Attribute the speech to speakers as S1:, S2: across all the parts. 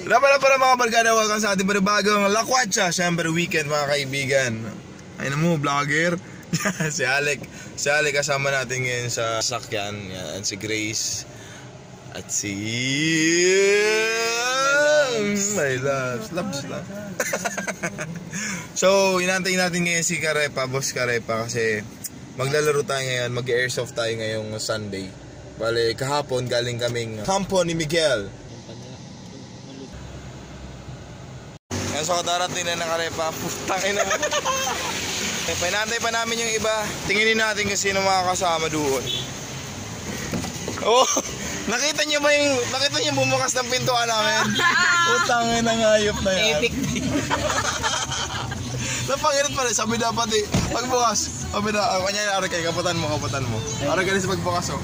S1: Wala pala mga barkada, welcome sa ating panibagong Lakwatsa. Siyempre weekend mga kaibigan. Ay na mo, vlogger. Si Alec kasama natin ngayon sa sakyan. Yan, si Grace. At si... My loves lang. So, inantay natin ngayon si Karepa, Boss Karepa. Kasi maglalaro tayo ngayon, mag-airsoft tayo ngayong Sunday. Bale, kahapon galing kaming kampo ni Miguel. Yan, so darating na ng Karepa. Putangin na. Pinantay pa namin yung iba. Tinginin natin kung sino makakasama doon. Oh, nakita niyo bumukas ng pintuan namin? Putangin na ngayop na yan. Epic. Napangirit pa rin, sabi dapat eh. Pagbukas, sabi na, kanya aray kayo, kaputan mo. Aray kayo sa pagbukas oh.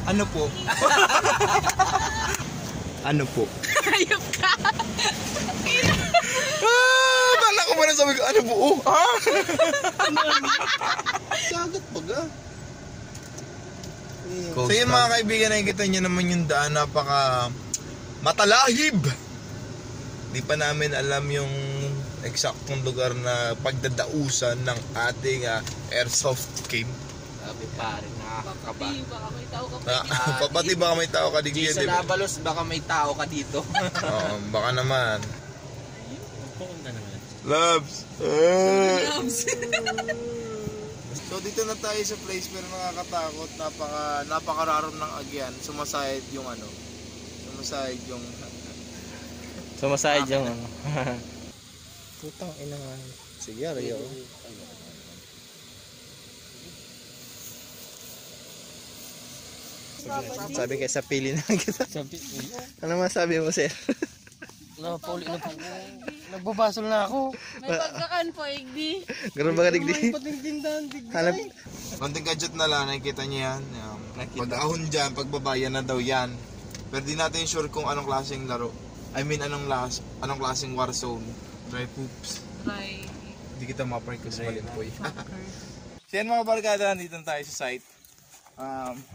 S1: Ano po? Ano po?
S2: Ayop ka!
S1: Bala ko ba na sabi ko, ano po? Sagat pag So yun mga kaibigan, nakikita nyo naman yung daan, napaka matalahib. Di pa namin alam yung eksaktong lugar na pagdadausan ng ating airsoft game.
S3: Sabi pare, nakakaba.
S1: Papati baka may tao ka digyan.
S3: Sa Labalos, baka may tao ka dito.
S1: Oo, baka naman. Loves! So dito na tayo sa place pero nakakatakot, napakararom ng agyan. Sumasayad yung putang ina nga. Sige, Rio. Sabi kayo sa pili na kita. Ano masabi mo, sir?
S3: Nagbabasol na ako.
S2: May pagkakan po, Igdi.
S1: Ganun ba ka, Digdi?
S3: Hanap.
S1: Konting gadget na lang, nakikita niyo yan. Pag-ahon dyan, pagbabayan na daw yan. Pero di natin sure kung anong klaseng laro. I mean, anong klaseng Warzone. Dry poops. Hindi kita ma-park ko sa Malimpoy. So yan mga barkada, nandito tayo sa site.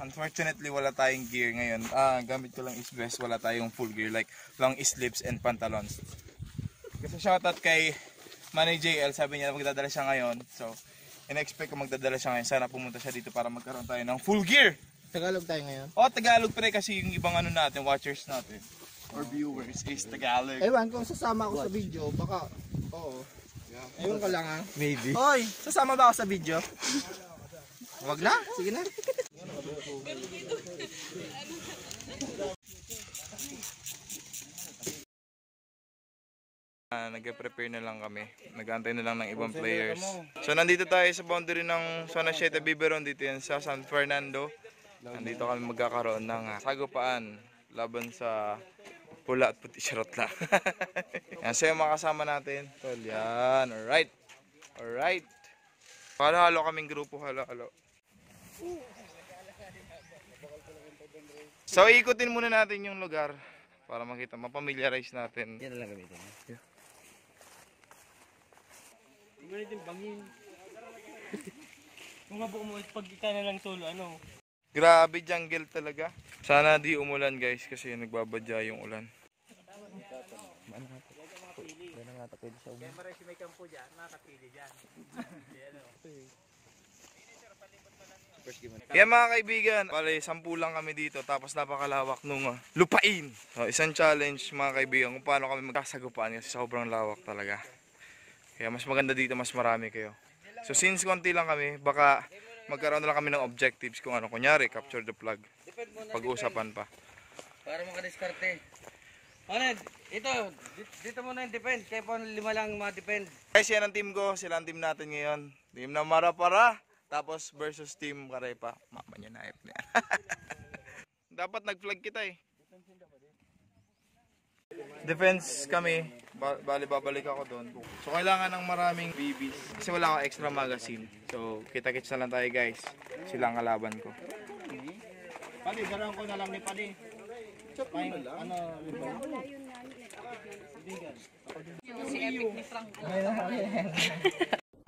S1: Unfortunately, wala tayong gear ngayon. Gamit ko lang is vest, wala tayong full gear. Like, long sleeves and pantalons. Kasi shoutout kay Manny JL, sabi niya magdadala siya ngayon. So, in-expect ko magdadala siya ngayon. Sana pumunta siya dito para magkaroon tayo ng full gear.
S3: Tagalog tayo ngayon?
S1: O, Tagalog pre kasi yung ibang ano natin, watchers natin or viewers is Tagalog.
S3: Ewan, kung sasama ako sa video, baka, oo. Ewan ko lang ha.
S1: Maybe.
S3: Hoy, sasama ba ako sa video? Wag na, sige na.
S1: Nag-prepare na lang kami. Nag-aantay na lang ng ibang players. So nandito tayo sa boundary ng Zona 7 Biberon, dito yan sa San Fernando. Nandito kami magkakaroon ng sagupaan laban sa pula at puti, charot lang. Yan, so yung makasama natin. Tol, yan. Alright. Halo-halo kaming grupo, halo-halo. So ikutin muna natin yung lugar para makita, mapamiliarize natin.
S3: Yan na lang gamitin.
S1: Yeah.
S4: Ganun din bangin. Kung nga po umulit pag ika na lang solo, ano?
S1: Grabe jungle talaga. Sana di umulan guys kasi nagbabadya yung ulan. Yan mga kaibigan, bale 10 lang kami dito tapos napakalawak nung lupain. So, isang challenge mga kaibigan kung paano kami magkasagupaan kasi sobrang lawak talaga. Kaya mas maganda dito, mas marami kayo. So since konti lang kami, baka magkaroon na lang kami ng objectives kung ano. Kunyari, capture the flag. Pag-uusapan pa.
S3: Para makadiskarte. Ano, dito muna yung defend. Kaya po 5 lang ma-defend.
S1: Guys, yan ang team ko. Sila ang team natin ngayon. Team na Marapara. Tapos versus team Karepa. Mama niya na niya. Dapat nag-flag kita eh. Defense kami. Bali babalik ako doon. So kailangan ng maraming BBs. Kasi wala akong extra magazine. So kita-kits na lang tayo guys. Sila ang kalaban ko.
S4: Pali, darang ko na lang ni Pali. Ano,
S2: Si Epic ni Frank.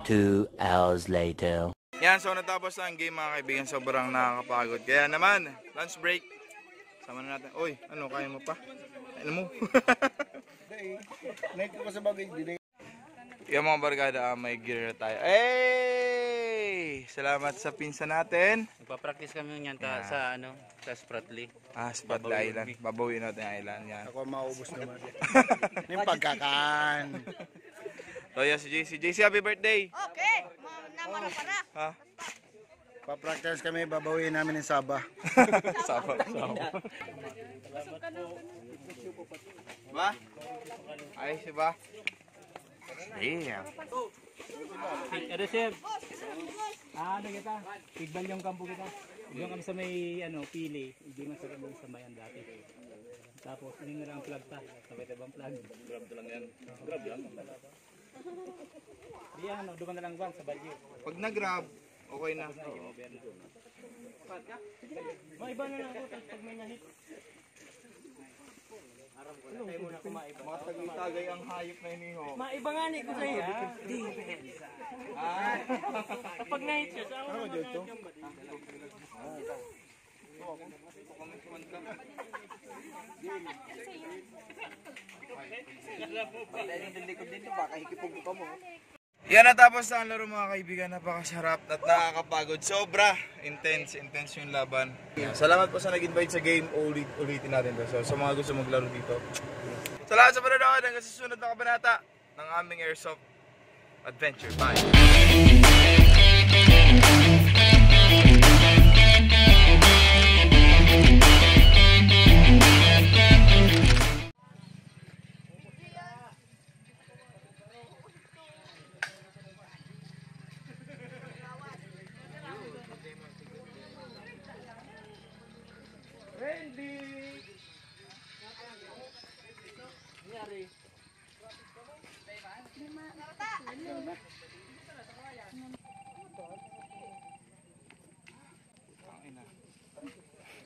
S5: 2 hours later.
S1: Yan, so natapos na ang game mga kaibigan. Sobrang nakakapagod. Kaya naman, lunch break. Sama na natin. Oy, ano, kaya mo pa? Ano mo?
S4: Naik ko sa bagay, di
S1: Yung mga barkada, may gear na tayo. Hey! Salamat sa pinsan natin.
S3: Nagpa-practice kami niyan sa ano, sa Spratly.
S1: Spot the island. Babawin natin ang island. Yan.
S4: ako maubos naman. Yung pagkakan.
S1: So, yan si JC. JC, happy birthday!
S2: Okay. Naman na para.
S1: Ha?
S4: Pa-practice kami, babawin namin ng Saba.
S1: Sapa. Ba? Ayos ba? Damn.
S6: Ano sir? Ano kita? Tigban yung kampo kita. Doon kami sa may pili. Hindi man sa doon sa mayan dati. Tapos ini na lang plug ta. Sabay bang plug? Grab lang yan. Grab lang. Di doon na lang bang sa balyo.
S1: Pag nag-grab, okay na.
S6: Maiba na lang ako pag may nahit.
S1: Mga tagay ang hayop na iniho.
S6: Maiba nga ni ko sa iya. Pag nahit siya, sa ako dito.
S1: Yan, natapos na ang laro mga kaibigan. Napakasarap at nakakapagod. Sobra intense yung laban. Salamat po sa nag-invite sa game. Ulitin natin to. So, sa mga gusto maglaro dito. Salamat sa panonood hanggang sa susunod na kabanata ng aming Airsoft Adventure.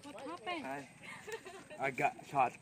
S2: What happened?
S1: I got shot.